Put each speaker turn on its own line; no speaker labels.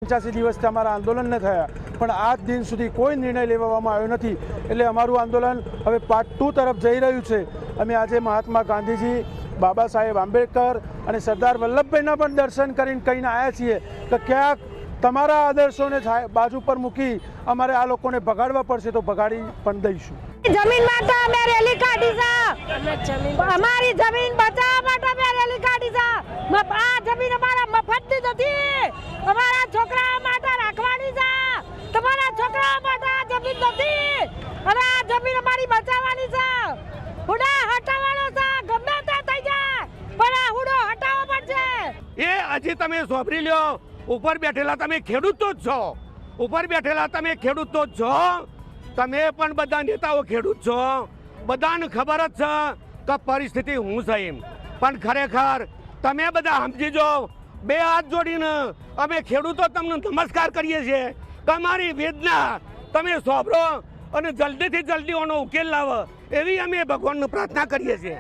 85 દિવસથી અમારા આંદોલનને થયા પણ આજ દિન સુધી કોઈ નિર્ણય લેવામાં આવ્યો નથી। એટલે અમારું આંદોલન હવે પાર્ટ 2 તરફ જઈ રહ્યું છે। અમે આજે મહાત્મા ગાંધીજી, બાબા સાહેબ આંબેડકર અને સરદાર વલ્લભભાઈના પણ દર્શન કરીને કહીને આવ્યા છીએ કે ક્યાંક તમારા આદર્શોને બાજુ પર મૂકી અમારે આ લોકોને ભગાડવા પડશે તો ભગાડી પણ દઈશું।
જમીન માટે અમે રેલી કાઢી છે, અમારી જમીન બચાવવા માટે અમે રેલી કાઢી છે। આ જમીન અમારા મફતની નથી, અમારા છોકરાઓ માટે રાખવાની છે। તમારા છોકરાઓ માટે આ જમીન નથી અને આ જમીન અમારી બચાવવાની છે। હુડા હટાવવાનો છે, ગમે તે થઈ જાય પણ આ હુડો હટાવવો પડશે।
એ હજી તમે સોંપરી લ્યો, ઉપર બેઠેલા તમે ખેડૂત જ છો, ઉપર બેઠેલા તમે ખેડૂત જ છો, તમે પણ બધા નેતાઓ ખેડૂત છો, બધાને ખબર જ છે કે પરિસ્થિતિ હું છે એમ, પણ ખરેખર તમે બધા સમજી જાઓ। બે હાથ જોડીને અમે ખેડૂતો તમને નમસ્કાર કરીએ છીએ કે અમારી વેદના તમે સાંભળો અને જલ્દીથી જલ્દી એનો ઉકેલ લાવો, એવી અમે ભગવાનને પ્રાર્થના કરીએ છીએ।